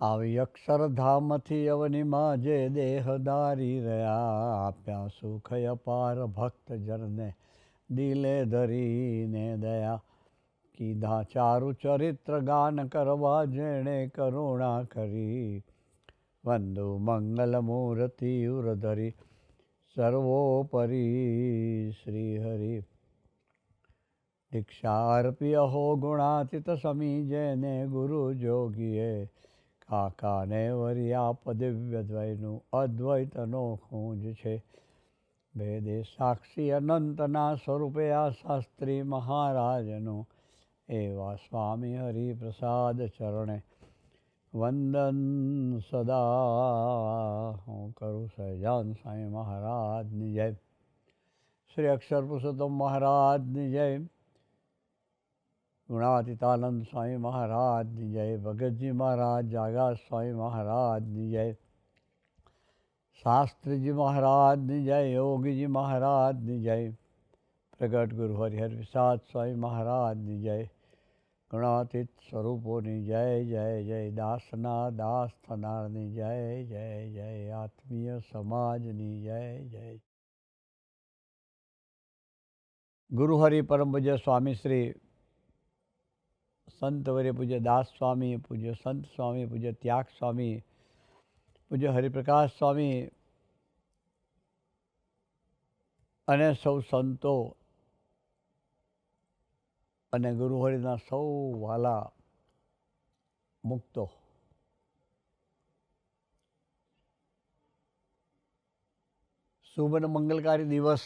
આવી અક્ષરધામથી અવનીમાં જે દેહદારી રહ્યા, આપ્યા સુખ અપાર ભક્તજનને દિલે ધરીને દયા. કીધા ચારુ ચરિત્ર ગાન કરવા જેણે કરુણા કરી, વંદુ મંગલ મૂર્તિ ઉરધરી સર્વોપરી શ્રી હરિ. દીક્ષા અર્પ્ય હો ગુણાતીત સમી જેને ગુરુ જોગીએ, કાકાને વર્યાપ દિવ્ય દ્વયનું અદ્વૈતનો ખૂંજ છે. વેદે સાક્ષી અનંતના સ્વરૂપે આ શાસ્ત્રી મહારાજનું, એવા સ્વામી હરિપ્રસાદ ચરણે વંદન સદા. હું કરું સહજાન સ્વામી મહારાજની જય. શ્રી અક્ષર પુરુષોત્તમ મહારાજની જય. ગુણાતીતાનંદ સ્વામી મહારાજની જય. ભગતજી મહારાજ જાગા સ્વામી મહારાજની જય. શાસ્ત્રીજી મહારાજની જય. યોગીજી મહારાજની જય. પ્રગટ ગુરુ હરિહર વિષાદ સ્વામી મહારાજની જય. ગુણાતીત સ્વરૂપોની જય જય જય. દાસના દાસ થનારની જય જય જય. આત્મીય સમાજની જય જય. ગુરુ હરિ પરમ પૂજ્ય સ્વામી શ્રી સંત વર્ય પૂજ્ય દાસ સ્વામી, પૂજ્ય સંત સ્વામી, પૂજ્ય ત્યાગ સ્વામી, પૂજ્ય હરિપ્રકાશ સ્વામી અને સૌ સંતો અને ગુરુ હરિના સૌ વાલા મુક્તો, શુભ અને મંગલકારી દિવસ.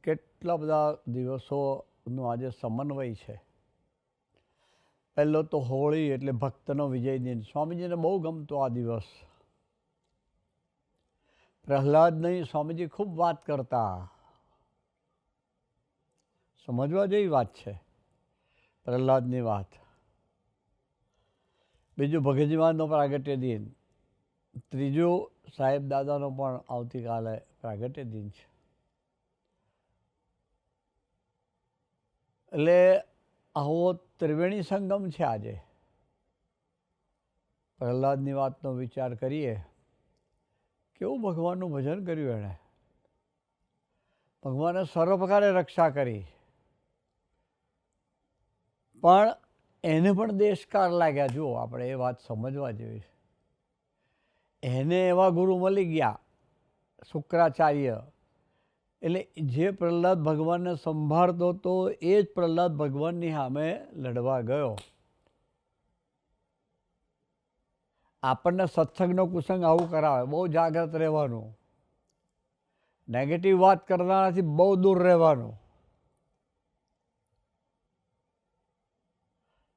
કેટલા બધા દિવસોનું આજે સમન્વય છે. પહેલો તો હોળી એટલે ભક્તનો વિજય દિન. સ્વામીજીને બહુ ગમતો આ દિવસ. પ્રહલાદ નહીં, સ્વામીજી ખૂબ વાત કરતા. સમજવા જેવી વાત છે પ્રહલાદની વાત. બીજું ભગતજી મહારાજનો પ્રાગટ્ય દિન. ત્રીજું સાહેબ દાદાનો પણ આવતીકાલે પ્રાગટ્ય દિન છે. એટલે આવો ત્રિવેણી સંગમ છે આજે. પ્રહલાદની વાતનો વિચાર કરીએ, કેવું ભગવાનનું ભજન કર્યું એણે. ભગવાને સર્વ પ્રકારે રક્ષા કરી, પણ એને પણ દેશકાર લાગ્યા. જુઓ, આપણે એ વાત સમજવા જેવી છે. એને એવા ગુરુ મળી ગયા શુક્રાચાર્ય. એટલે જે પ્રહલાદ ભગવાનને સંભાળતો હતો એ જ પ્રહલાદ ભગવાનની સામે લડવા ગયો. આપણને સત્સંગનો કુસંગ આવું કરાવે. બહુ જાગ્રત રહેવાનું. નેગેટિવ વાત કરનારાથી બહુ દૂર રહેવાનું.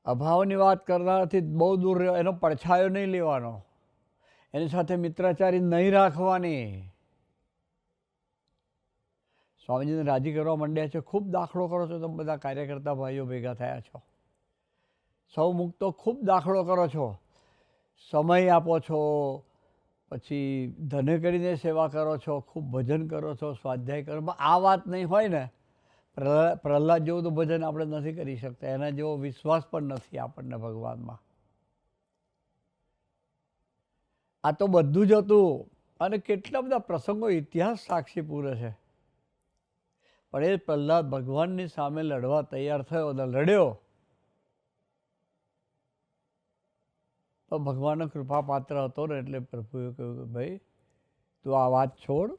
અભાવની વાત કરનારાથી બહુ દૂર રહેવા. એનો પડછાયો નહીં લેવાનો. એની સાથે મિત્રાચારી નહીં રાખવાની. સ્વામીજીને રાજી કરવા માંડ્યા છે. ખૂબ દાખલો કરો છો તમે બધા કાર્યકર્તા ભાઈઓ ભેગા થયા છો. સૌ મુક્તો ખૂબ દાખલો કરો છો. સમય આપો છો, પછી ધને કરીને સેવા કરો છો, ખૂબ ભજન કરો છો, સ્વાધ્યાય કરો. આ વાત નહીં હોય ને, પ્રહલાદ જેવું તો ભજન આપણે નથી કરી શકતા. એના જેવો વિશ્વાસ પણ નથી આપણને ભગવાનમાં. આ તો બધું જ હતું. અને કેટલા બધા પ્રસંગો ઇતિહાસ સાક્ષી પૂરે છે. પણ એ પ્રહલાદ ભગવાનની સામે લડવા તૈયાર થયો અને લડ્યો તો ભગવાનનો કૃપા પાત્ર હતો ને. એટલે પ્રભુએ કહ્યું કે ભાઈ તું આ વાત છોડ.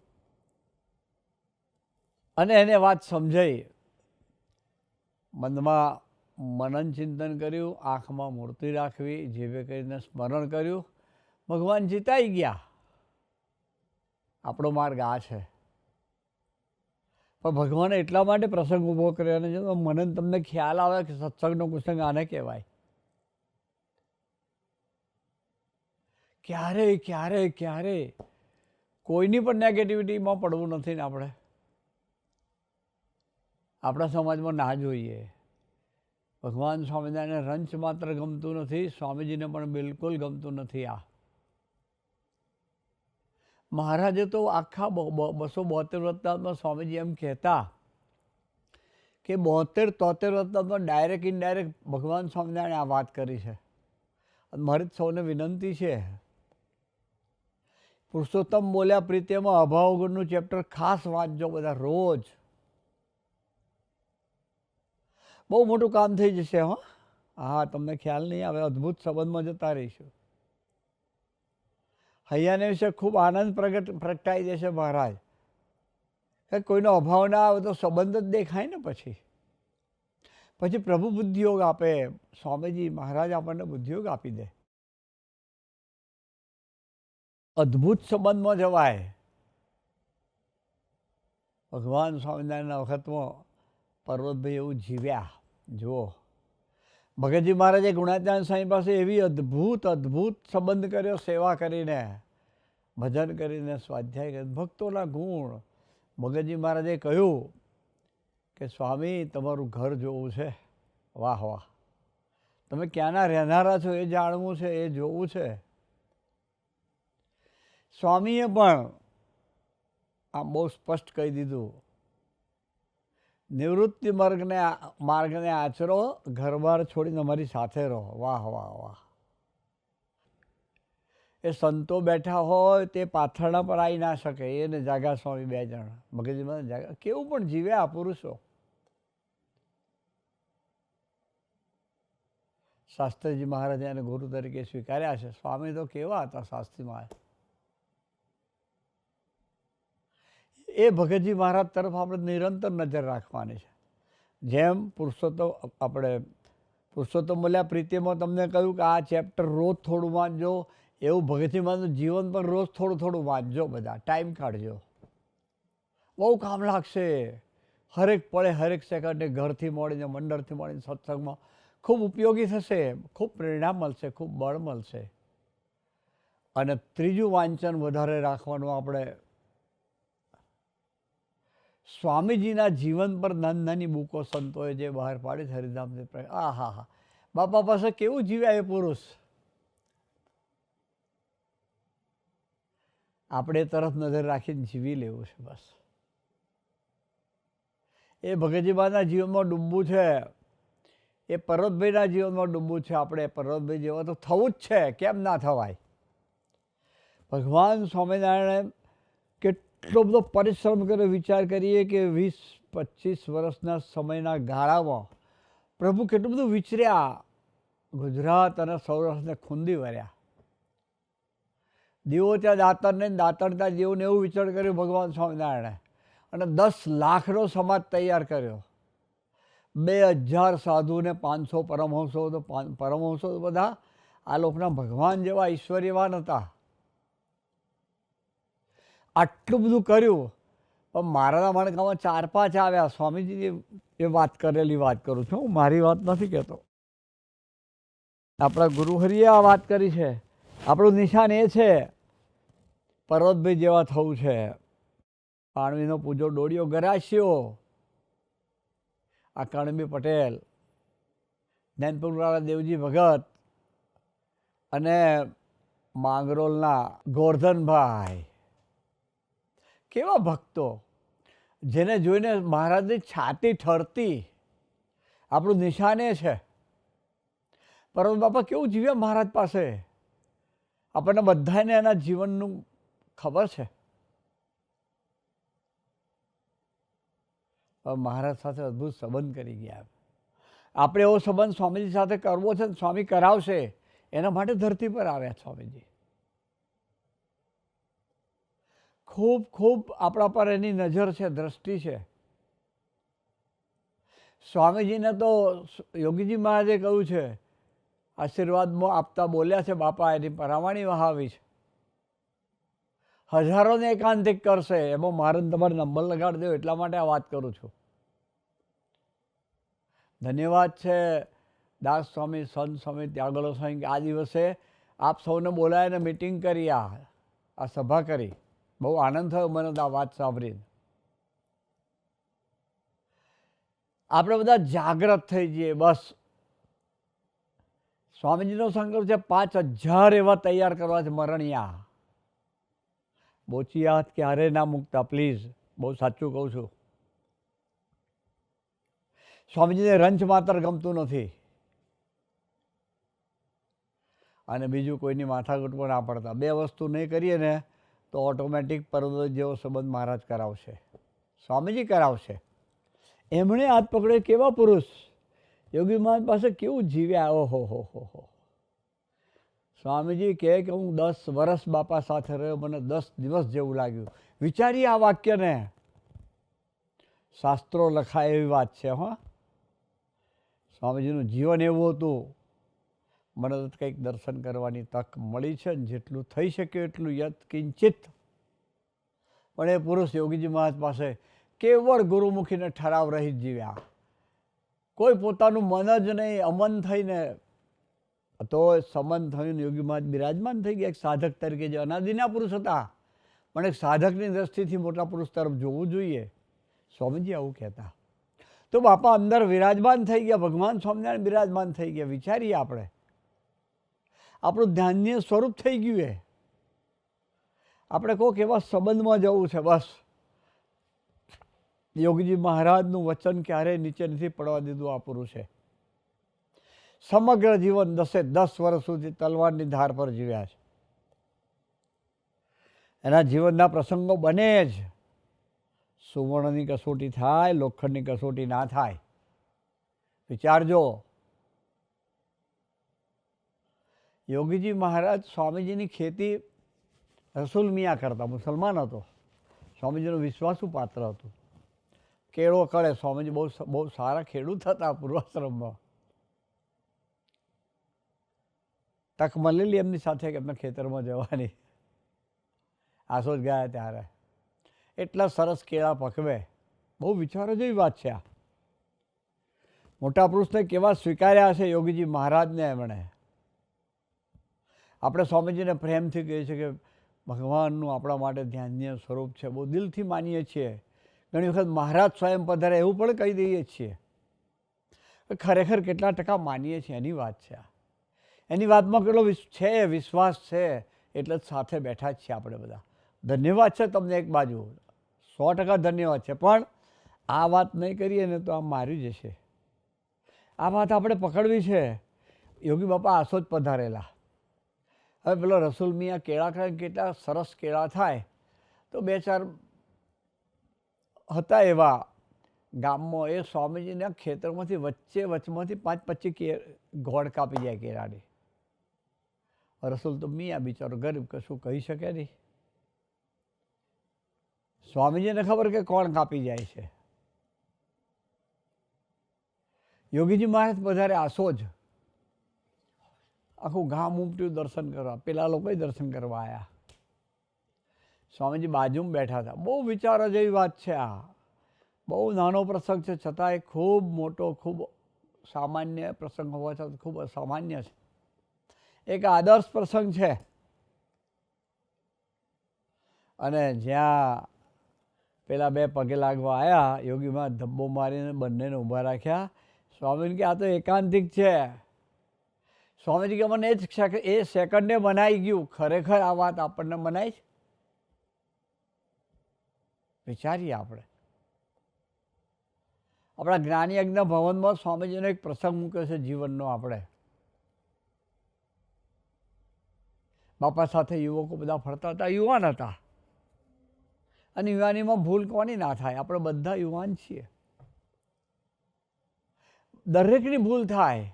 અને એને વાત સમજાઈ. મનમાં મનન ચિંતન કર્યું, આંખમાં મૂર્તિ રાખવી, જીભે કરીને સ્મરણ કર્યું. ભગવાન જીતાઈ ગયા. આપણો માર્ગ આ છે. પણ ભગવાને એટલા માટે પ્રસંગ ઊભો કર્યો. અને જો મને તમને ખ્યાલ આવે કે સત્સંગનો કુસંગ આને કહેવાય. ક્યારે કોઈની પણ નેગેટિવિટીમાં પડવું નથી ને આપણે. આપણા સમાજમાં ના જોઈએ. ભગવાન સ્વામિનારાયણને રંચ માત્ર ગમતું નથી. સ્વામીજીને પણ બિલકુલ ગમતું નથી. આ મહારાજે તો આખા 272 વૃત્તાંતમાં સ્વામીજી એમ કહેતા કે 72-73 વૃત્તાંતમાં ડાયરેક્ટ ઇનડાયરેક્ટ ભગવાન સ્વામિનારાયણે આ વાત કરી છે. મારી સૌને વિનંતી છે, પુરુષોત્તમ બોલ્યા પ્રીત્યમાં અભાવ ગુણનું ચેપ્ટર ખાસ વાંચજો બધા રોજ. બહુ મોટું કામ થઈ જશે. હા, તમને ખ્યાલ નહીં આવે, અદ્ભુત સંબંધમાં જતા રહીશું. હૈયાને વિશે ખૂબ આનંદ પ્રગટાઈ દેશે મહારાજ. કોઈનો અભાવ ના આવે તો સંબંધ જ દેખાય ને. પછી પ્રભુ બુદ્ધિયોગ આપે. સ્વામીજી મહારાજ આપણને બુદ્ધિયોગ આપી દે. અદ્ભુત સંબંધમાં જવાય. ભગવાન સ્વામિનારાયણના વખતમાં પર્વતભાઈ એવું જીવ્યા. જુઓ, ભગતજી મહારાજે ગુણાત્યાન સ્વામી પાસે એવી અદ્ભુત સંબંધ કર્યો, સેવા કરીને, ભજન કરીને, સ્વાધ્યાય કરીને, ભક્તોના ગુણ. ભગતજી મહારાજે કહ્યું કે સ્વામી તમારું ઘર જોવું છે. વાહ વાહ, તમે ક્યાંના રહેનારા છો એ જાણવું છે, એ જોવું છે. સ્વામીએ પણ આમ બહુ સ્પષ્ટ કહી દીધું, નિવૃત્તિ માર્ગને આચરો, ઘરબાર છોડીને અમારી સાથે રહો. વાહ વાહ વાહ. એ સંતો બેઠા હોય તે પાથરણા પર આવી ના શકે. એને જાગા સ્વામી 2 જણ મગજમાં જાગા, કેવું પણ જીવ્યા આ પુરુષો. શાસ્ત્રીજી મહારાજે એને ગુરુ તરીકે સ્વીકાર્યા છે. સ્વામી તો કેવા હતા શાસ્ત્રી મહારાજ. એ ભગતજી મહારાજ તરફ આપણે નિરંતર નજર રાખવાની છે. જેમ પુરુષોત્તમ બોલ્યા પ્રીતિમાં તમને કહ્યું કે આ ચેપ્ટર રોજ થોડું વાંચજો, એવું ભગતજી મહારાજનું જીવન પણ રોજ થોડું વાંચજો. બધા ટાઈમ કાઢજો, બહુ કામ લાગશે. હરેક પળે હરેક સેકન્ડે ઘરથી મળીને મંડળથી મળીને સત્સંગમાં ખૂબ ઉપયોગી થશે, ખૂબ પ્રેરણા મળશે, ખૂબ બળ મળશે. અને ત્રીજું વાંચન વધારે રાખવાનું. આપણે સ્વામીજીના જીવન પર નાની બુકો સંતોએ જે બહાર પાડી હરિધામથી. હા હા હા, બાપા પાસે કેવું જીવ્યા એ પુરુષ. આપણે તરફ નજર રાખીને જીવી લેવું છે બસ. એ ભગતજી બાના જીવનમાં ડૂબવું છે, એ પર્વતભાઈના જીવનમાં ડૂબવું છે. આપણે પર્વતભાઈ જેવા તો થવું જ છે, કેમ ના થવાય. ભગવાન સ્વામિનારાયણે કેટલો બધો પરિશ્રમ કર્યો. વિચાર કરીએ કે 20-25 વર્ષના સમયના ગાળામાં પ્રભુ કેટલું બધું વિચર્યા. ગુજરાત અને સૌરાષ્ટ્રને ખૂંદી વર્યા. દીવો ત્યાં દાતરને, દાતર ત્યાં દીવોને એવું વિચાર કર્યું ભગવાન સ્વામિનારાયણે. અને 10 લાખનો સમાજ તૈયાર કર્યો. 2000 સાધુને 500 પરમહંસો. તો પરમહંસો બધા આ લોકના ભગવાન જેવા ઈશ્વર્યવાન હતા. આટલું બધું કર્યું, પણ મારા માણકામાં 4-5 આવ્યા. સ્વામીજી એ વાત કરેલી વાત કરું છું, મારી વાત નથી કહેતો. આપણા ગુરુહરિએ આ વાત કરી છે. આપણું નિશાન એ છે, પર્વતભાઈ જેવા થવું છે. પાણવીનો પૂજો ડોડિયો ગરાસ્યો, આ કણબી પટેલ, નૈનપુરવાળા દેવજી ભગત અને માંગરોલના ગોરધનભાઈ, કેવા ભક્તો, જેને જોઈને મહારાજની છાતી ઠરતી. આપણું નિશાન એ છે. પર્વત બાપા કેવું જીવ્યા મહારાજ પાસે. આપણને બધાને એના જીવનનું ખબર છે. મહારાજ સાથે અદ્ભુત સંબંધ કરી ગયા. આપણે એવો સંબંધ સ્વામીજી સાથે કરવો છે, સ્વામી કરાવશે. એના માટે ધરતી પર આવ્યા સ્વામીજી. ખૂબ આપણા પર એની નજર છે, દ્રષ્ટિ છે. સ્વામીજીને તો યોગીજી મહારાજે કહ્યું છે, આશીર્વાદમાં આપતા બોલ્યા છે બાપા, એની પરાવાણી વહાવી છે. હજારોને એકાંતિક કરશે. એમાં મારે તમારે નંબર લગાડી દો, એટલા માટે આ વાત કરું છું. ધન્યવાદ છે દાસ સ્વામી, સંત સ્વામી, ત્યાગલો સ્વામી, આ દિવસે આપ સૌને બોલાવીને મિટિંગ કરી, આ સભા કરી. બહુ આનંદ થયો મને આ વાત સાંભળીને. આપણે બધા જાગ્રત થઈ જઈએ બસ. સ્વામીજીનો સંકલ્પ છે 5000 એવા તૈયાર કરવા છે મરણિયા. બોચી હાથ ક્યારે ના મૂકતા પ્લીઝ, બહુ સાચું કહું છું. સ્વામીજીને રંચ માત્ર ગમતું નથી. અને બીજું કોઈની માથાકૂટ પણ ના પડતા. 2 વસ્તુ નહીં કરીએ ને તો ઓટોમેટિક પર્વત જેવો સંબંધ મહારાજ કરાવશે, સ્વામીજી કરાવશે. એમણે હાથ પકડ્યો. કેવા પુરુષ! યોગી મહારાજ પાસે કેવું જીવ્યા! ઓહો હો હો હો. સ્વામીજી કહે કે હું 10 વર્ષ બાપા સાથે રહ્યો, મને 10 દિવસ જેવું લાગ્યું. વિચારીએ આ વાક્યને. શાસ્ત્રો લખાય એવી વાત છે. હા, સ્વામીજીનું જીવન એવું હતું. મને તો કંઈક દર્શન કરવાની તક મળી છે ને જેટલું થઈ શકે એટલું યત કિંચિત. પણ એ પુરુષ યોગીજી મહારાજ પાસે કેવળ ગુરુમુખીને ઠરાવ રહી જીવ્યા. કોઈ પોતાનું મન જ નહીં, અમન થઈને તો સમન થયું. યોગી મહારાજ બિરાજમાન થઈ ગયા એક સાધક તરીકે. જે અનાદિના પુરુષ હતા પણ એક સાધકની દ્રષ્ટિથી મોટા પુરુષ તરફ જોવું જોઈએ. સ્વામીજી આવું કહેતા. તો બાપા અંદર વિરાજમાન થઈ ગયા, ભગવાન સ્વામિનારાયણ બિરાજમાન થઈ ગયા. વિચારીએ આપણે, આપણું ધ્યાનીય સ્વરૂપ થઈ ગયું એ. આપણે કોઈક એવા સંબંધમાં જવું છે બસ. યોગીજી મહારાજનું વચન ક્યારેય નીચે નથી પડવા દીધું આ પુરુષે. સમગ્ર જીવન 10 વર્ષ સુધી તલવારની ધાર પર જીવ્યા છે. એના જીવનના પ્રસંગો બને જ. સુવર્ણની કસોટી થાય, લોખંડની કસોટી ના થાય. વિચારજો. યોગીજી મહારાજ સ્વામીજીની ખેતી રસુલ મિયા કરતા, મુસલમાન હતો. સ્વામીજીનો વિશ્વાસુ પાત્ર હતું. કેળો કરે. સ્વામીજી બહુ સારા ખેડૂત હતા પૂર્વાશ્રમમાં. તક મળેલી એમની સાથે એમના ખેતરમાં જવાની. આસોજ ગયા ત્યારે એટલા સરસ કેળા પકવે. બહુ વિચારો જેવી વાત છે આ. મોટા પુરુષને કેવા સ્વીકાર્યા છે યોગીજી મહારાજને એમણે. આપણે સ્વામીજીને પ્રેમથી કહીએ છીએ કે ભગવાનનું આપણા માટે ધ્યાનીય સ્વરૂપ છે. બહુ દિલથી માનીએ છીએ. ઘણી વખત મહારાજ સ્વયં પધારે એવું પણ કહી દઈએ છીએ. ખરેખર કેટલા ટકા માનીએ છીએ એની વાત છે. એની વાતમાં કેટલો છે વિશ્વાસ છે એટલે જ સાથે બેઠા જ છીએ આપણે બધા. ધન્યવાદ છે તમને એક બાજુ, 100% ધન્યવાદ છે. પણ આ વાત નહીં કરીએ ને તો આમ મારી જશે. આ વાત આપણે પકડવી છે. યોગી બાપા આસો જ પધારેલા. હવે પેલો રસુલ મિયા કેળા ખાય, કેટલા સરસ કેળા થાય. તો 2-4 હતા એવા ગામમાં. એ સ્વામીજીના ખેતરમાંથી વચમાંથી 5-25 ગોળ કાપી જાય કેળાની. રસુલ તો મિયા બિચારો ગરીબ, કશું કહી શકે નહીં. સ્વામીજીને ખબર કે કોણ કાપી જાય છે. યોગીજી મહારાજ વધારે આસો જ. આખું ગામ ઉમટ્યું દર્શન કરવા. પેલા લોકોય દર્શન કરવા આવ્યા. સ્વામીજી બાજુમાં બેઠા હતા. બહુ વિચારો જેવી વાત છે આ. બહુ નાનો પ્રસંગ છે છતાંય ખૂબ મોટો, ખૂબ સામાન્ય પ્રસંગ હોવા છતાં ખૂબ અસામાન્ય છે. એક આદર્શ પ્રસંગ છે. અને જ્યાં પેલા 2 પગે લાગવા આવ્યા, યોગીમાં ધબ્બો મારીને બંનેને ઊભા રાખ્યા. સ્વામીજી કે આ તો એકાંતિક છે. સ્વામીજી કે મને એ સેકન્ડે મનાઈ ગયું. ખરેખર આ વાત આપણને મનાય છે? વિચારીએ આપણે. આપણા જ્ઞાની યજ્ઞ ભવનમાં સ્વામીજીનો એક પ્રસંગ મૂક્યો છે જીવનનો. આપણે બાપા સાથે યુવકો બધા ફરતા હતા. યુવાન હતા. અને યુવાનીમાં ભૂલ કોની ના થાય? આપણે બધા યુવાન છીએ. દરેકની ભૂલ થાય.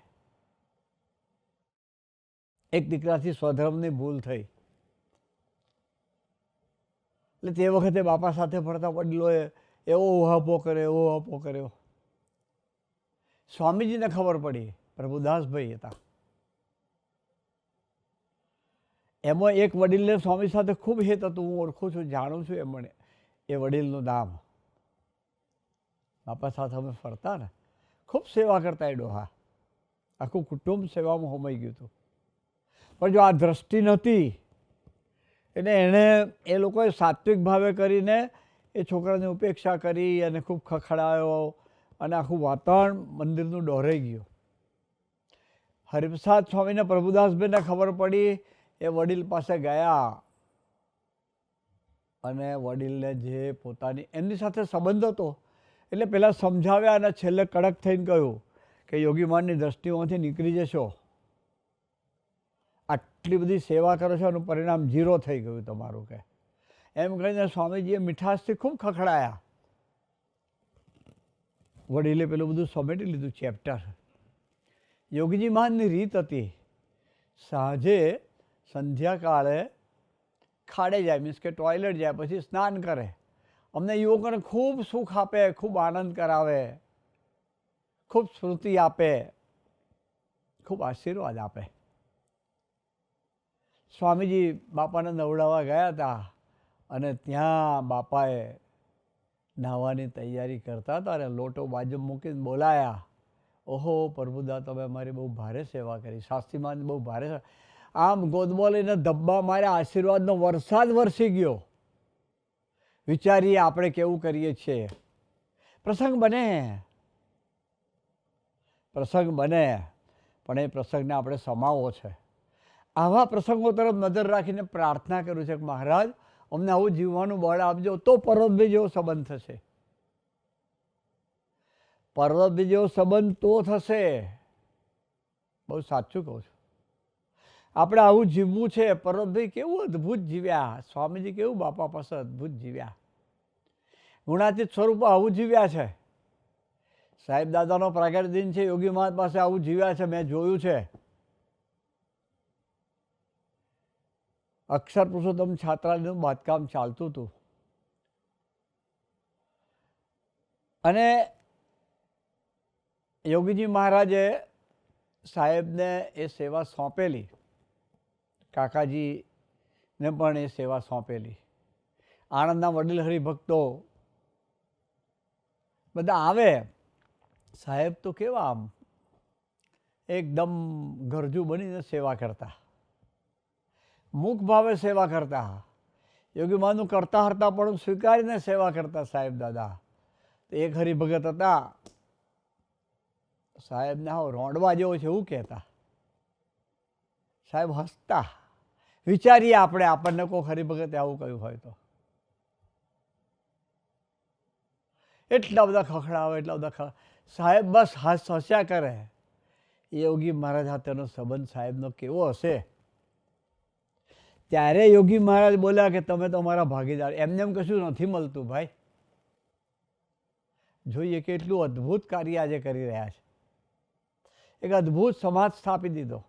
એક દીકરાથી સ્વધર્મની ભૂલ થઈ. એટલે તે વખતે બાપા સાથે ફરતા વડીલોએ એવો ઉહાપો કર્યો, એવો ઉહાપો કર્યો. સ્વામીજીને ખબર પડી. પ્રભુદાસભાઈ હતા. એમાં એક વડીલને સ્વામી સાથે ખૂબ હિત હતું. હું ઓળખું છું, જાણું છું એમણે એ વડીલનું નામ. બાપા સાથે અમે ફરતા ને, ખૂબ સેવા કરતા એ ડોહા. આખું કુટુંબ સેવામાં હોમાઈ ગયું હતું. પણ જો આ દ્રષ્ટિ નહોતી એટલે એણે એ લોકોએ સાત્વિક ભાવે કરીને એ છોકરાની ઉપેક્ષા કરી અને ખૂબ ખખડાયો અને આખું વાતાવરણ મંદિરનું દોહરાઈ ગયું. હરિપ્રસાદ સ્વામીને પ્રભુદાસભાઈને ખબર પડી. એ વડીલ પાસે ગયા અને વડીલને જે પોતાની એમની સાથે સંબંધ હતો એટલે પહેલાં સમજાવ્યા અને છેલ્લે કડક થઈને કહ્યું કે યોગી મહારાજની દ્રષ્ટિમાંથી નીકળી જશો આટલી બધી સેવા કરો છો એનું પરિણામ 0 થઈ ગયું તમારું કે એમ કહીને સ્વામીજીએ મીઠાશથી ખૂબ ખખડાયા. વડીલે પેલું બધું સમેટી લીધું ચેપ્ટર. યોગીજી મહારાજની રીત હતી, સાંજે સંધ્યાકાળે ખાડે જાય, મીન્સ કે ટોયલેટ જાય, પછી સ્નાન કરે. અમને યુવકોને ખૂબ સુખ આપે, ખૂબ આનંદ કરાવે, ખૂબ સ્મૃતિ આપે, ખૂબ આશીર્વાદ આપે. સ્વામીજી બાપાને નવડાવવા ગયા હતા અને ત્યાં બાપાએ નાહવાની તૈયારી કરતા હતા અને લોટો બાજુ મૂકીને બોલાયા, ઓહો પ્રભુદા તમે અમારી બહુ ભારે સેવા કરી, શાસ્ત્રીમાન બહુ ભારે. આમ ગોદમાં લઈને ધબ્બા માર્યા, આશીર્વાદનો વરસાદ વરસી ગયો. વિચારીએ આપણે કેવું કરીએ છીએ. પ્રસંગ બને પણ એ પ્રસંગને આપણે સમાવવો છે. આવા પ્રસંગો તરફ નજર રાખીને પ્રાર્થના કરું છે કે મહારાજ અમને આવું જીવવાનું બળ આપજો, તો પર્વતભાઈ જેવો સંબંધ થશે. પર્વતભાઈ જેવો સંબંધ તો થશે. બહુ સાચું કહું છું. આપણે આવું જીવવું છે. પર્વતભાઈ કેવું અદ્ભુત જીવ્યા, સ્વામીજી કેવું બાપા પાસે અદ્ભુત જીવ્યા, ગુણાતીત સ્વરૂપે આવું જીવ્યા છે. સાહેબ દાદાનો પ્રાગટ્ય દિન છે, યોગી મહારાજ પાસે આવું જીવ્યા છે, મેં જોયું છે. અક્ષર પુરુષોત્તમ છાત્રાલયનું બાંધકામ ચાલતું હતું અને યોગીજી મહારાજે સાહેબને એ સેવા સોંપેલી, કાકાજીને પણ એ સેવા સોંપેલી. આણંદના વડીલ હરિભક્તો બધા આવે. સાહેબ તો કેવા આમ એકદમ ગરજુ બનીને સેવા કરતા, મુખ ભાવે સેવા કરતા, યોગી મહારાજનું કરતા હરતા પણ સ્વીકારીને સેવા કરતા સાહેબ દાદા. એક હરિભગત હતા, સાહેબને હાવ રોંડવા જેવો છે એવું કહેતા. સાહેબ હસતા. વિચારીએ આપણે, આપણને કોઈ હરિભગતે આવું કહ્યું હોય તો. એટલા બધા ખખડાવે, એટલા બધા સાહેબ બસ હસ્યા કરે. યોગી મહારાજ સાથેનો સંબંધ સાહેબનો કેવો હશે. ત્યારે યોગી મહારાજ બોલ્યા કે તમે તો અમારા ભાગીદાર. એમને એમ કશું નથી મળતું ભાઈ. જોઈએ કેટલું અદ્ભુત કાર્ય આજે કરી રહ્યા છે. એક અદ્ભુત સમાજ સ્થાપી દીધો.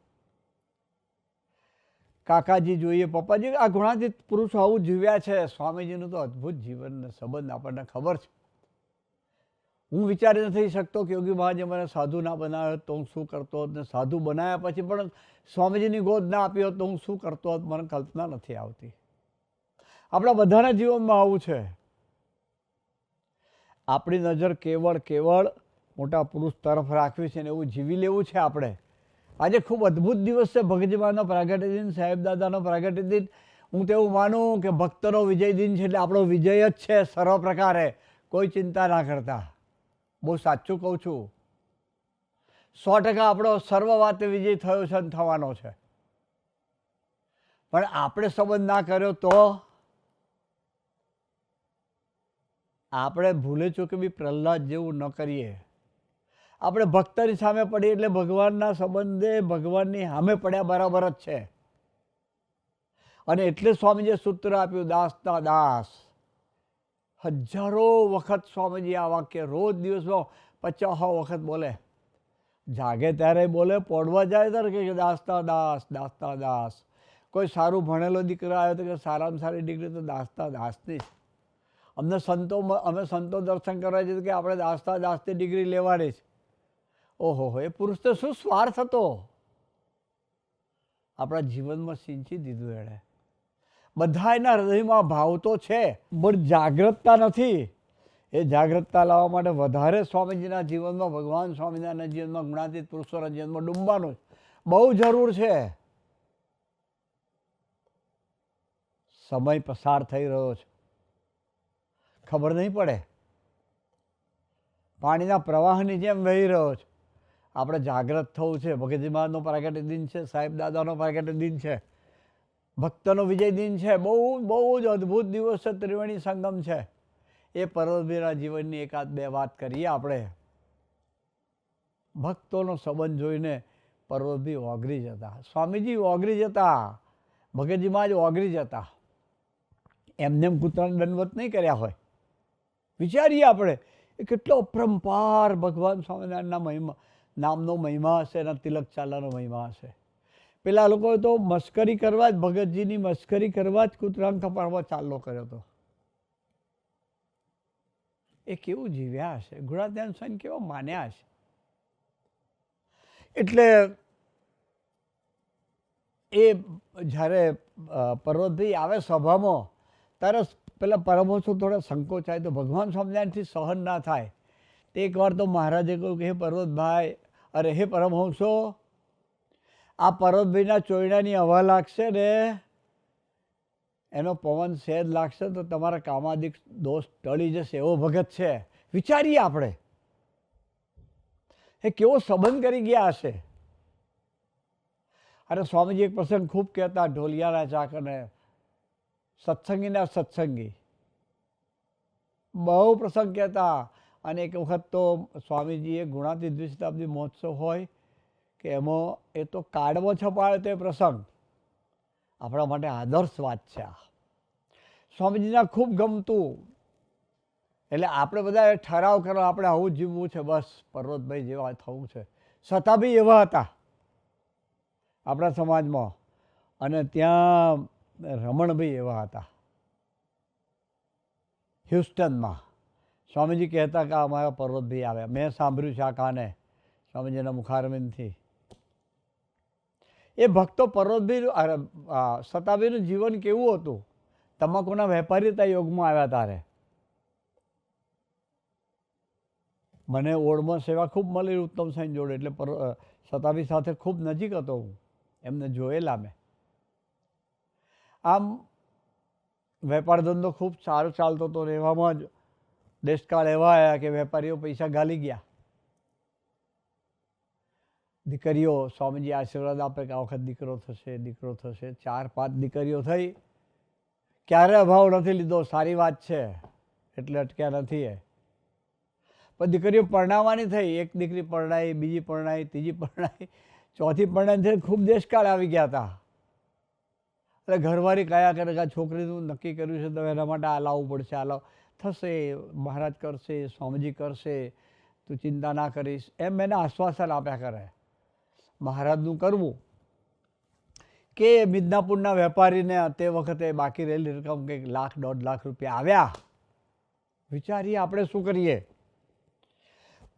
કાકાજી જોઈએ, પપ્પાજી, આ ગુણાતીત પુરુષો આવું જીવ્યા છે. સ્વામીજીનું તો અદ્ભુત જીવન સંબંધ આપણને ખબર છે. હું વિચારી નથી શકતો કે યોગી મહારાજે મને સાધુ ના બનાવ્યો તો હું શું કરતો હોત, ને સાધુ બનાવ્યા પછી પણ સ્વામીજીની ગોદ ના આપી હોત તો હું શું કરતો હોત, મને કલ્પના નથી આવતી. આપણા બધાના જીવનમાં આવું છે. આપણી નજર કેવળ મોટા પુરુષ તરફ રાખવી છે ને એવું જીવી લેવું છે આપણે. આજે ખૂબ અદ્ભુત દિવસ છે, ભગતજીમાંનો પ્રાગટ્ય દિન, સાહેબદાદાનો પ્રાગટ્ય દિન. હું તો એવું માનું કે ભક્તનો વિજય દિન છે એટલે આપણો વિજય જ છે સર્વ પ્રકારે. કોઈ ચિંતા ના કરતા. બહુ સાચું કહું છું. 100% આપણો સર્વ વાતે વિજય થયો છે અને થવાનો છે. પણ આપણે સંબંધ ના કર્યો તો આપણે ભૂલે ચૂકે બી પ્રહલાદ જેવું ન કરીએ. આપણે ભક્તની સામે પડીએ એટલે ભગવાનના સંબંધે ભગવાનની સામે પડ્યા બરાબર જ છે. અને એટલે સ્વામીજીએ સૂત્ર આપ્યું, દાસના દાસ. હજારો વખત સ્વામીજી આ વાક્ય રોજ દિવસમાં 50 વખત બોલે. જાગે ત્યારે બોલે, પોડવા જાય ત્યારે કે દાસના દાસ, દાસના દાસ. કોઈ સારું ભણેલો દીકરો આવ્યો તો કે સારામાં સારી ડિગ્રી તો દાસના દાસની જ. અમે સંતો દર્શન કરવા જઈએ કે આપણે દાસના દાસની ડિગ્રી લેવાની જ. ઓહો, એ પુરુષ તો શું સ્વાર્થ હતો, આપણા જીવનમાં સિંચી દીધું એણે. બધા એના હૃદયમાં ભાવ તો છે પણ જાગૃતતા નથી. એ જાગૃતતા લાવવા માટે વધારે સ્વામીજીના જીવનમાં, ભગવાન સ્વામિનારાયણના જીવનમાં, ગુણાતીત પુરુષોના જીવનમાં ડૂબવાનું બહુ જરૂર છે. સમય પસાર થઈ રહ્યો છે, ખબર નહીં પડે. પાણીના પ્રવાહની જેમ વહી રહ્યો છે. આપણે જાગૃત થવું છે. ભગતજી મહારાજનો પ્રાગટ્ય દિન છે, સાહેબ દાદાનો પ્રાગટ્ય દિન છે, ભક્તનો વિજય દિન છે. બહુ જ અદ્ભુત દિવસ છે, ત્રિવેણી સંગમ છે. એ પર્વતભાઈના જીવનની એકાદ બે વાત કરીએ આપણે. ભક્તોનો સંબંધ જોઈને પર્વતભાઈ ઓગરી જતા, સ્વામીજી ઓગરી જતા, ભગતજી મહારાજ ઓગરી જતા. એમને એમ કૂતરાને દંડવત નહીં કર્યા હોય. વિચારીએ આપણે એ કેટલો અપરંપાર ભગવાન સ્વામિનારાયણના મહિમા, નામનો મહિમા હશે, એના તિલક ચાલાનો મહિમા હશે. પેલા લોકોએ તો મસ્કરી કરવા જ, ભગતજીની મસ્કરી કરવા જ કૂતરાને કપાળમાં ચાલ્લો કર્યો હતો. એ કેવું જીવ્યા હશે, ગુણાત્યાન સ્વામી કેવા માન્યા હશે. એટલે એ જ્યારે પર્વતભાઈ આવે સભામાં, ત્યારે પેલા પરમહંસો થોડા સંકોચાય, તો ભગવાન સ્વામિનારાયણથી સહન ના થાય. તે એકવાર તો મહારાજે કહ્યું કે હે પર્વતભાઈ, અરે હે પરમહંસો, આ પર્વતભાઈના ચોયડાની હવા લાગશે ને, એનો પવન સહેજ લાગશે તો તમારા કામાદિક દોષ ટળી જશે, એવો ભગત છે. વિચારીએ આપણે એ કેવો સંબંધ કરી ગયા હશે. અરે સ્વામીજી એક પ્રસંગ ખૂબ કહેતા, ઢોલિયાના ચાક અને સત્સંગીના સત્સંગી, બહુ પ્રસંગ કહેતા. અને એક વખત તો સ્વામીજીએ ગુણાતીત દ્વિશતાબ્દી મહોત્સવ હોય કે એમાં એ તો કાર્ડમાં છપાયો તે પ્રસંગ આપણા માટે આદર્શ વાત છે. આ સ્વામીજીના ખૂબ ગમતું. એટલે આપણે બધા ઠરાવ કરો આપણે આવું જીવવું છે, બસ પર્વતભાઈ જેવા થવું છે. છતાં બી એવા હતા આપણા સમાજમાં. અને ત્યાં રમણભાઈ એવા હતા હ્યુસ્ટનમાં. સ્વામીજી કહેતા કે અમારા પર્વતભાઈ આવ્યા, મેં સાંભળ્યું છે આ કાને સ્વામીજીના મુખારવિંદથી. એ ભક્તો પર્વતભાઈ સતાભાઈનું જીવન કેવું હતું. તમાકુના વેપારીતા યોગમાં આવ્યા તારે. મને ઓળમાં સેવા ખૂબ મળી ઉત્તમ સાંઈ જોડે, એટલે સતાભાઈ સાથે ખૂબ નજીક હતો હું, એમને જોયેલા મેં. આમ વેપાર ધંધો ખૂબ સારો ચાલતો હતો. રહેવામાં જ દેશકાળ એવા આવ્યા કે વેપારીઓ પૈસા ગાલી ગયા. દીકરીઓ, સ્વામીજી આશીર્વાદ આપે કે આ વખત દીકરો થશે, દીકરો થશે. 4-5 દીકરીઓ થઈ, ક્યારે અભાવ નથી લીધો. સારી વાત છે, એટલે અટક્યા નથી. પણ દીકરીઓ પરણાવવાની થઈ. એક દીકરી પરણાઈ, બીજી પરણાઈ, ત્રીજી પરણાઈ, ચોથી પરણાઈ થઈ. ખૂબ દેશકાળ આવી ગયા હતા. એટલે ઘરવાળી કયા કરે કે આ છોકરીનું નક્કી કર્યું છે તો એના માટે આ લાવવું પડશે, આ લાવ થશે, મહારાજ કરશે, સ્વામીજી કરશે, તું ચિંતા ના કરીશ, એમ એને આશ્વાસન આપ્યા કરે. મહારાજનું કરવું કે મિદનાપુરના વેપારીને તે વખતે બાકી રહેલી રકમ કંઈક 1,00,000-1.5 લાખ રૂપિયા આવ્યા. વિચારીએ આપણે શું કરીએ.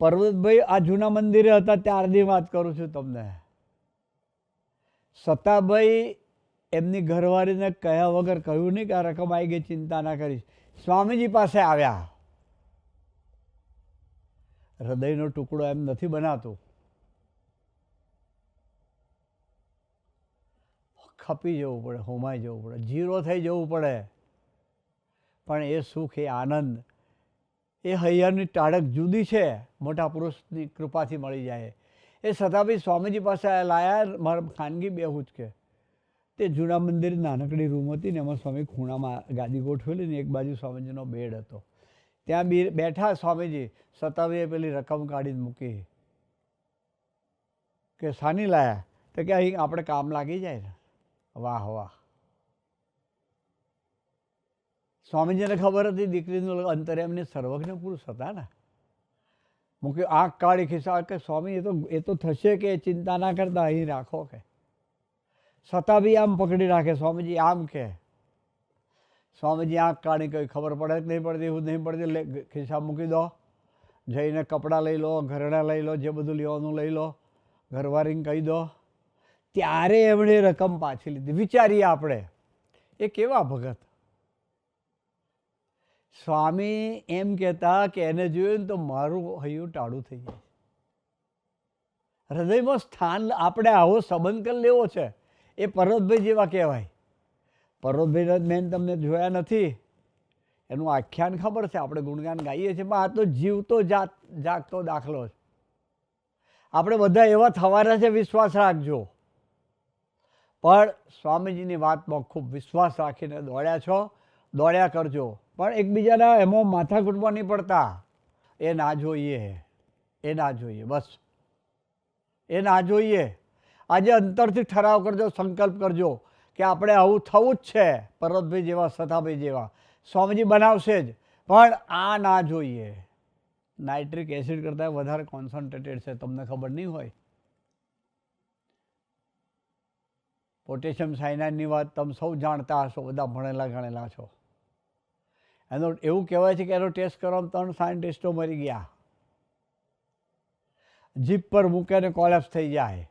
પર્વતભાઈ આ જૂના મંદિરે હતા ત્યારની વાત કરું છું તમને. સતાભાઈ એમની ઘરવાળીને કહ્યા વગર કહ્યું નહીં કે આ રકમ આવી ગઈ, ચિંતા ના કરીશ. સ્વામીજી પાસે આવ્યા. હૃદયનો ટુકડો એમ નથી બનાતું. ખપી જવું પડે, હોમાઈ જવું પડે, જીરો થઈ જવું પડે. પણ એ સુખ, એ આનંદ, એ હૈયાની ટાળક જુદી છે, મોટા પુરુષની કૃપાથી મળી જાય. એ છતાં બી સ્વામીજી પાસે લાયા. મારા ખાનગી બેહું જ કે તે જૂના મંદિર નાનકડી રૂમ હતી ને એમાં સ્વામી ખૂણામાં ગાદી ગોઠવેલી ને એક બાજુ સ્વામીજીનો બેડ હતો. ત્યાં બેઠા સ્વામીજી. સતાવીએ પેલી રકમ કાઢીને મૂકી કે સાની લાયા? તો કે અહીં આપણે કામ લાગી જાય ને. વાહ વાહ. સ્વામીજીને ખબર હતી દીકરીનું અંતરે એમને સર્વજ્ઞ પુરુષ હતા ને. મૂકી આંખ કાઢી ખિસ્સા કે સ્વામી એ તો થશે કે ચિંતા ના કરતા, અહીં રાખો કે. છતાં બી આમ પકડી રાખે. સ્વામીજી આમ કે. સ્વામીજી આંખ કાઢી કઈ ખબર પડે કે નહીં પડતી, એવું નહીં પડતી, ખિસ્સા મૂકી દો, જઈને કપડાં લઈ લો, ઘરેણાં લઈ લો, જે બધું લેવાનું લઈ લો, ઘરવાળીને કહી દો. ત્યારે એમણે રકમ પાછી લીધી. વિચારીએ આપણે એ કેવા ભગત. સ્વામી એમ કહેતા કે એને જોયું ને તો મારું હૈયું ટાળું થઈ જાય. હૃદયમાં સ્થાન આપણે આવો સંબંધ કરી લેવો છે. એ પર્વતભાઈ જેવા કહેવાય. પર્વતભાઈ મેન તમને જોયા નથી, એનું આખ્યાન ખબર છે, આપણે ગુણગાન ગાઈએ છીએ, પણ આ તો જીવતો જાગતો દાખલો છે. આપણે બધા એવા થવાના છે, વિશ્વાસ રાખજો. પણ સ્વામીજીની વાતમાં ખૂબ વિશ્વાસ રાખીને દોડ્યા છો, દોડ્યા કરજો. પણ એકબીજાના એમાં માથાકૂટમાં નહીં પડતા. એ ના જોઈએ, એ ના જોઈએ, બસ એ ના જોઈએ. આજે અંતરથી ઠરાવ કરજો, સંકલ્પ કરજો કે આપણે આવું થવું જ છે, પર્વતભાઈ જેવા, સતાભાઈ જેવા. સ્વામીજી બનાવશે જ, પણ આ ના જોઈએ. નાઇટ્રિક એસિડ કરતાં વધારે કોન્સન્ટ્રેટેડ છે, તમને ખબર નહીં હોય. પોટેશિયમ સાયનાઇડની વાત તમે સૌ જાણતા હશો, બધા ભણેલા ગણેલા છો. એનો એવું કહેવાય છે કે એનો ટેસ્ટ કરવામાં 3 સાયન્ટિસ્ટો મરી ગયા. જીભ પર મૂકે ને કોલેપ્સ થઈ જાય,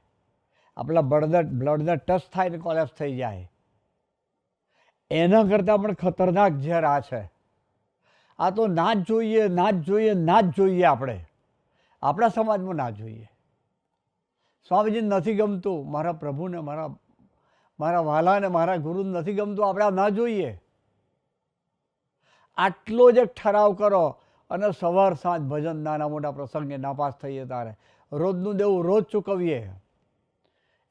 આપણા બ્લડના ટચ થાય ને કોલેપ્સ થઈ જાય. એના કરતાં પણ ખતરનાક ઝેર આ છે. આ તો ના જ જોઈએ, ના જ જોઈએ, ના જ જોઈએ. આપણા સમાજમાં ના જોઈએ. સ્વામીજીને નથી ગમતું, મારા પ્રભુને, મારા વાલાને, મારા ગુરુને નથી ગમતું, આપણે આ ના જોઈએ. આટલો જ એક ઠરાવ કરો અને સવાર સાંજ ભજન, નાના મોટા પ્રસંગે નાપાસ થઈએ તારે રોજનું દેવું રોજ ચૂકવીએ.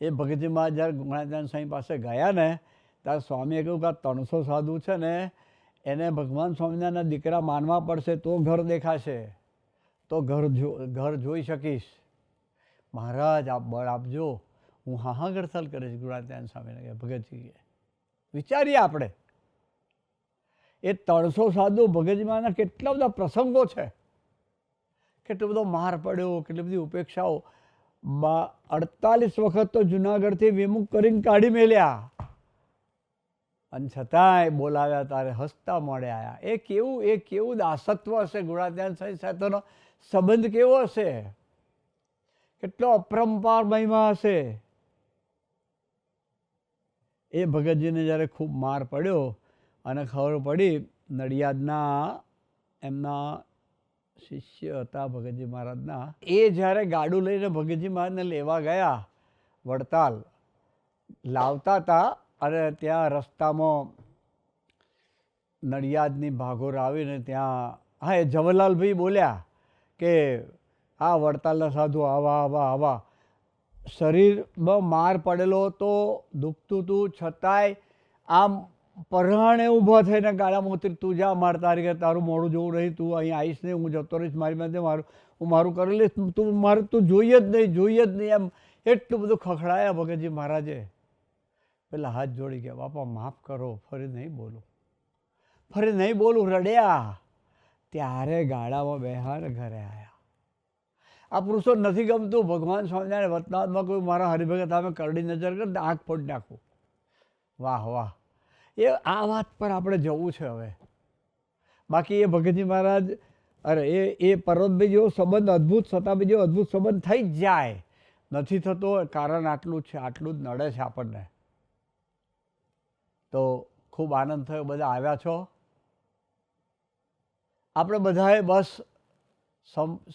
એ ભગતજી મહારાજ જ્યારે ગુણાત્યાન સ્વામી પાસે ગયા ને, ત્યારે સ્વામીએ કહ્યું કે 300 સાધુ છે ને, એને ભગવાન સ્વામિનારાયણના દીકરા માનવા પડશે તો ઘર દેખાશે, તો ઘર જોઈ શકીશ. મહારાજ આપ બળ આપજો. હું હાહાગડથલ કરીશ ગુણાત્યાન સ્વામીને. ભગતજી વિચારીએ આપણે, એ 300 સાધુ ભગતજી મહારાજના કેટલા બધા પ્રસંગો છે, કેટલો બધો માર પડ્યો, કેટલી બધી ઉપેક્ષાઓ. 48 વખત તો જુનાગઢથી વિમુખ કરીને કાઢી મેલ્યા, અને છતાંય બોલાવ્યા તારે હસતા મોડે આવ્યા. એ કેવું દાસત્વ હશે, ગુણાત્યાન સ્વામી સાથેનો સંબંધ કેવો હશે, કેટલો અપરંપાર મહિમા હશે. એ ભગતજીને જ્યારે ખૂબ માર પડ્યો અને ખબર પડી, નડિયાદના એમના શિષ્ય હતા ભગતજી મહારાજના, એ જ્યારે ગાડું લઈને ભગતજી મહારાજને લેવા ગયા, વડતાલ લાવતા હતા, અને ત્યાં રસ્તામાં નડિયાદની ભાગોર આવીને ત્યાં, હા, એ જવાહરલાલભાઈ બોલ્યા કે આ વડતાલના સાધુ આવા. શરીરમાં માર પડેલો તો દુખતું હતું, છતાંય આમ પરહાણે ઊભા થઈને ગાળામાં ઉતરી, તું જા, માર તારી તારું મોડું જોવું નહીં, તું અહીં આવીશ નહીં, હું જતો રહીશ, મારી માટે હું મારું કરી લઈશ, તું જોઈએ જ નહીં એમ એટલું બધું ખખડાયા ભગતજી મહારાજે. પેલા હાથ જોડી ગયા, બાપા માફ કરો, ફરી નહીં બોલું, રડ્યા. ત્યારે ગાળામાં બેહાર ઘરે આવ્યા. આ પુરુષો નથી ગમતું. ભગવાન સ્વામિનારાયણ વતનાથમાં કોઈ મારા હરિભગત અમે કરડી નજર કર આંખ ફોડી નાખું. વાહ. એ આ વાત પર આપણે જવું છે હવે. બાકી એ ભગતજી મહારાજ, અરે એ પર્વતભાઈ જેવો સંબંધ અદ્ભુત, સતાભાઈ જેવો અદ્ભુત સંબંધ થઈ જ જાય. નથી થતો, કારણ આટલું જ છે, આટલું જ નડે છે આપણને. તો ખૂબ આનંદ થયો, બધા આવ્યા છો. આપણે બધાએ બસ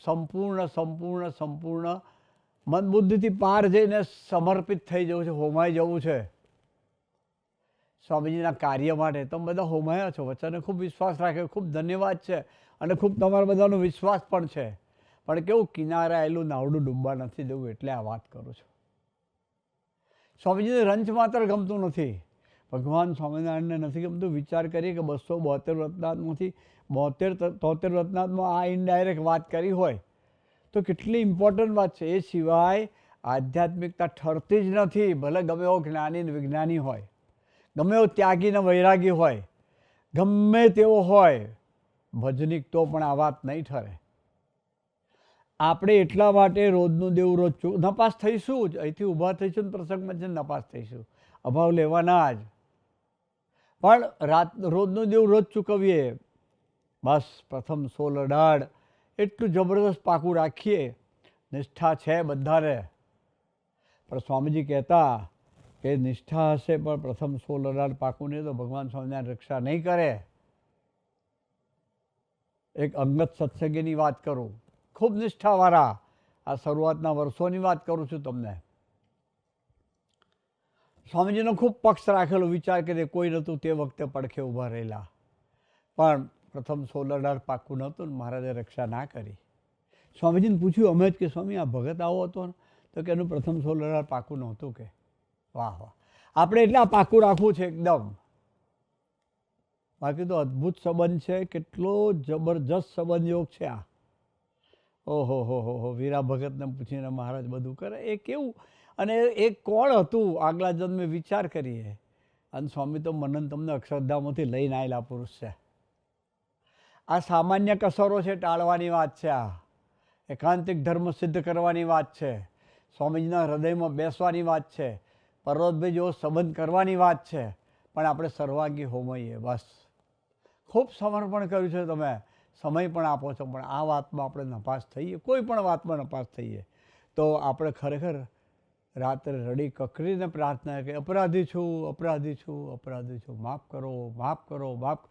સંપૂર્ણ મન બુદ્ધિથી પાર જઈને સમર્પિત થઈ જવું છે, હોમાઈ જવું છે સ્વામીજીના કાર્ય માટે. તમે બધા હોમાયા છો, વચ્ચેને ખૂબ વિશ્વાસ રાખ્યો, ખૂબ ધન્યવાદ છે, અને ખૂબ તમારા બધાનો વિશ્વાસ પણ છે. પણ કેવું, કિનારે આવેલું નાવડું ડૂબવા નથી દેવું, એટલે આ વાત કરું છું. સ્વામીજીને રંચ માત્ર ગમતું નથી, ભગવાન સ્વામિનારાયણને નથી ગમતું. વિચાર કરીએ કે 272 રત્નામાંથી 73 રત્નામાં આ ઇનડાયરેક્ટ વાત કરી હોય તો કેટલી ઇમ્પોર્ટન્ટ વાત છે. એ સિવાય આધ્યાત્મિકતા ઠરતી જ નથી. ભલે ગમે એવો જ્ઞાની વિજ્ઞાની હોય, ગમે એવો ત્યાગી ને વૈરાગી હોય, ગમે તેવો હોય ભજનિક, તો પણ આ વાત નહીં ઠરે. આપણે એટલા માટે રોજનું દેવું રોજ નપાસ થઈશું જ, અહીંથી ઊભા થઈશું ને પ્રસંગમાં જ નપાસ થઈશું, અભાવ લેવાના જ. પણ રોજનું દેવું રોજ ચૂકવીએ. બસ પ્રથમ 16 એટલું જબરદસ્ત પાકું રાખીએ. નિષ્ઠા છે બધાને, પણ સ્વામીજી કહેતા કે નિષ્ઠા હશે પણ પ્રથમ 16 પાકું નહીં તો ભગવાન સ્વામિનારાયણ રક્ષા નહીં કરે. એક અંગત સત્સંગીની વાત કરું, ખૂબ નિષ્ઠાવાળા, આ શરૂઆતના વર્ષોની વાત કરું છું તમને. સ્વામીજીનો ખૂબ પક્ષ રાખેલો. વિચાર કરીએ, કોઈ નહોતું તે વખતે પડખે ઊભા રહેલા, પણ પ્રથમ 16 પાકું નહોતું ને મહારાજે રક્ષા ના કરી. સ્વામીજીને પૂછ્યું અમે જ કે સ્વામી આ ભગત આવો હતો ને, તો કે એનું પ્રથમ 16 પાકું નહોતું. કે વાહ. આપણે એટલે આ પાકું રાખવું છે એકદમ. બાકી તો અદ્ભુત સંબંધ છે, કેટલો જબરજસ્ત સંબંધ યોગ છે આ. ઓહો. વીરા ભગતને પૂછીને મહારાજ બધું કરે. એ કેવું અને એ કોણ હતું આગલા જન્મે વિચાર કરીએ. અને સ્વામી તો મને તમને અક્ષરધામોથી લઈને આવેલા પુરુષ છે. આ સામાન્ય કસરો છે, ટાળવાની વાત છે. આ એકાંતિક ધર્મ સિદ્ધ કરવાની વાત છે. સ્વામીજીના હૃદયમાં બેસવાની વાત છે. પર્વતભાઈ જેવો સંબંધ કરવાની વાત છે. પણ આપણે સર્વાંગી હોમઈએ બસ. ખૂબ સમર્પણ કર્યું છે તમે, સમય પણ આપો છો, પણ આ વાતમાં આપણે નપાસ થઈએ, કોઈ પણ વાતમાં નપાસ થઈએ તો આપણે ખરેખર રાત્રે રડી કકરીને પ્રાર્થના કે અપરાધી છું, અપરાધી છું, અપરાધી છું, માફ કરો, માફ કરો, માફ,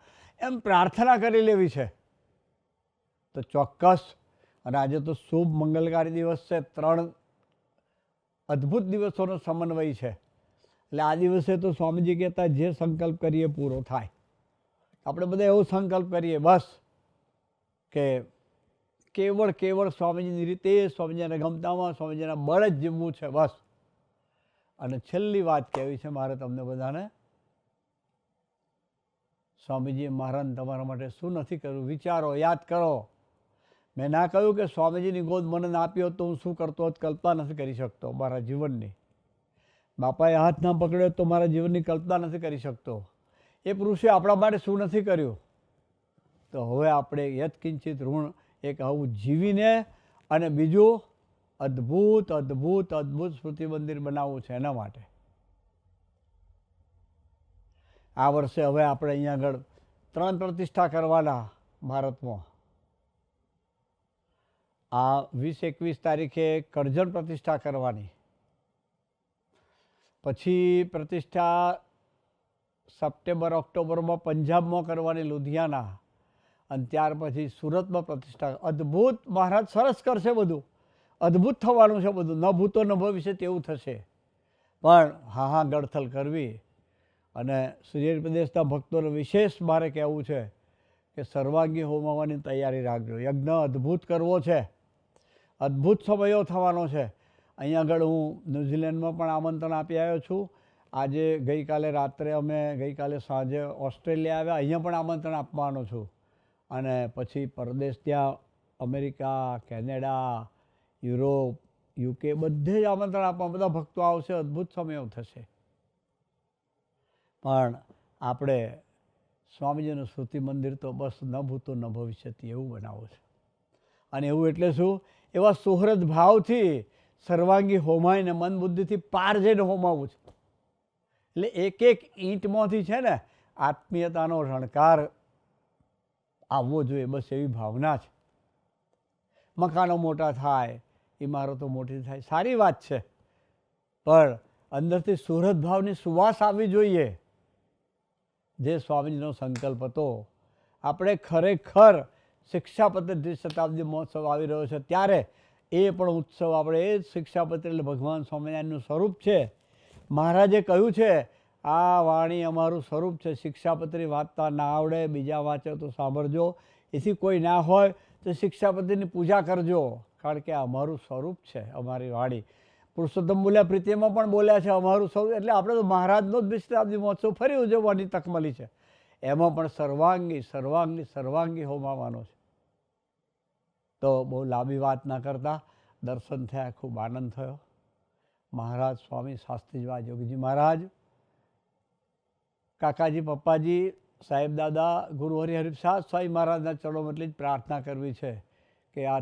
એમ પ્રાર્થના કરી લેવી છે. તો ચોક્કસ. અને આજે તો શુભ મંગલકારી દિવસ છે, 3 અદ્ભુત દિવસોનો સમન્વય છે. એટલે આ દિવસે તો સ્વામીજી કહેતા જે સંકલ્પ કરીએ પૂરો થાય. આપણે બધા એવો સંકલ્પ કરીએ બસ કે કેવળ સ્વામીજીની રીતે, સ્વામીજીને ગમતામાં, સ્વામીજીના બળ જ જીવવું છે બસ. અને છેલ્લી વાત કહેવી છે મારે તમને બધાને, સ્વામીજીએ મારા તમારા માટે શું નથી કર્યું વિચારો, યાદ કરો. મેં ના કહ્યું કે સ્વામીજીની ગોદ મને ના આપી હોત તો હું શું કરતો હોત, કલ્પના નથી કરી શકતો મારા જીવનની. બાપાએ હાથ ના પકડ્યો તો મારા જીવનની કલ્પના નથી કરી શકતો. એ પુરુષે આપણા માટે શું નથી કર્યું. તો હવે આપણે યત્કિંચિત ઋણ એક આવું જીવીને અને બીજું અદ્ભુત અદ્ભુત અદ્ભુત સ્મૃતિ મંદિર બનાવવું છે. એના માટે આ વર્ષે હવે આપણે અહીંયા આગળ 3 પ્રતિષ્ઠા કરવાના ભારતમાં. આ 20-21 તારીખે કરજણ પ્રતિષ્ઠા કરવાની, પછી પ્રતિષ્ઠા સપ્ટેમ્બર ઓક્ટોબરમાં પંજાબમાં કરવાની, લુધિયાના, અને ત્યાર પછી સુરતમાં પ્રતિષ્ઠા. અદ્ભુત મહારાજ સરસ કરશે, બધું અદ્ભુત થવાનું છે બધું. ન ભૂતો ન ભવિષ્ય તેવું થશે. પણ હા ગળથલ કરવી. અને સૂર્ય પ્રદેશના ભક્તોને વિશેષ મારે કહેવું છે કે સર્વાંગી હોમવાની તૈયારી રાખજો. યજ્ઞ અદ્ભુત કરવો છે, અદ્ભુત સમયો થવાનો છે. અહીંયા આગળ હું ન્યૂઝીલેન્ડમાં પણ આમંત્રણ આપી આવ્યો છું. આજે ગઈકાલે સાંજે ઓસ્ટ્રેલિયા આવ્યા, અહીંયા પણ આમંત્રણ આપવાનો છું. અને પછી પરદેશ ત્યાં અમેરિકા, કેનેડા, યુરોપ, UK બધે જ આમંત્રણ આપવા, બધા ભક્તો આવશે. અદ્ભુત સમયો થશે. પણ આપણે સ્વામીજીનું સ્મૃતિ મંદિર તો બસ ન ભૂતો ન ભવિષ્યથી એવું બનાવવું છે. અને એવું એટલે શું, એવા સુહૃદ ભાવથી સર્વાંગી હોમાઈને મન બુદ્ધિથી પાર જઈને હોમાવું છે. એટલે એક એક ઈંટમાંથી છે ને આત્મીયતાનો રણકાર આવવો જોઈએ, બસ એવી ભાવના છે. મકાનો મોટા થાય, ઇમારતો મોટી થાય, સારી વાત છે, પણ અંદરથી સુહૃદ ભાવની સુવાસ આવવી જોઈએ. જે સ્વામીજીનો સંકલ્પ હતો. આપણે ખરેખર શિક્ષાપત્ર શતાબ્દી મહોત્સવ આવી રહ્યો છે ત્યારે એ પણ ઉત્સવ આપણે એ જ શિક્ષાપત્ર એટલે ભગવાન સ્વામિનારાયણનું સ્વરૂપ છે. મહારાજે કહ્યું છે આ વાણી અમારું સ્વરૂપ છે. શિક્ષાપત્રી વાંચતા ના આવડે, બીજા વાંચો તો સાંભળજો. એથી કોઈ ના હોય તો શિક્ષાપત્રીની પૂજા કરજો, કારણ કે અમારું સ્વરૂપ છે, અમારી વાણી. પુરુષોત્તમ બોલ્યા, પ્રીતિમાં પણ બોલ્યા છે અમારું સ્વરૂપ. એટલે આપણે તો મહારાજનો જ શતાબ્દી મહોત્સવ ફરી ઉજવવાની તક મળી છે. એમાં પણ સર્વાંગી હોમાવાનો છે. તો બહુ લાંબી વાત ના કરતા દર્શન થયા, ખૂબ આનંદ થયો. મહારાજ સ્વામી શાસ્ત્રીજી યોગીજી મહારાજ, કાકાજી, પપ્પાજી, સાહેબ દાદા, ગુરુ હરિહરિપ્રસાદ સ્વામી મહારાજના ચરણોમાં એટલી જ પ્રાર્થના કરવી છે કે આ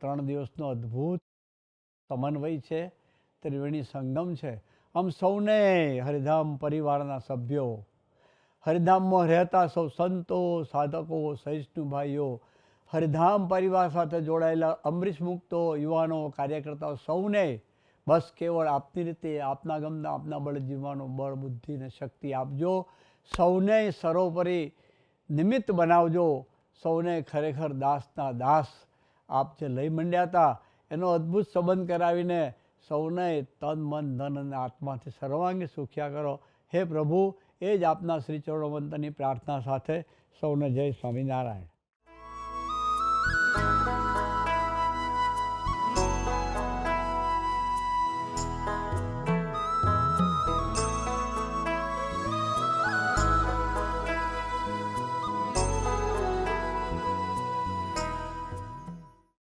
ત્રણ દિવસનો અદ્ભુત સમન્વય છે, ત્રિવેણી સંગમ છે. આમ સૌને હરિધામ પરિવારના સભ્યો, હરિધામમાં રહેતા સૌ સંતો, સાધકો, સહિષ્ણુ ભાઈઓ, હરિધામ પરિવાર સાથે જોડાયેલા અમરીશ મુક્તો, યુવાનો, કાર્યકર્તાઓ, સૌને બસ કેવળ આપની રીતે, આપના ગમના, આપના બળ જીવવાનો બળ, બુદ્ધિ અને શક્તિ આપજો. સૌને સર્વોપરી નિમિત્ત બનાવજો. સૌને ખરેખર દાસના દાસ આપ જે લઈ મંડ્યા હતા એનો અદ્ભુત સંબંધ કરાવીને સૌને તન, મન, ધન અને આત્માથી સર્વાંગી સુખ્યા કરો. હે પ્રભુ, એ જ આપના શ્રી ચરણોવંતની પ્રાર્થના સાથે સૌને જય સ્વામિનારાયણ.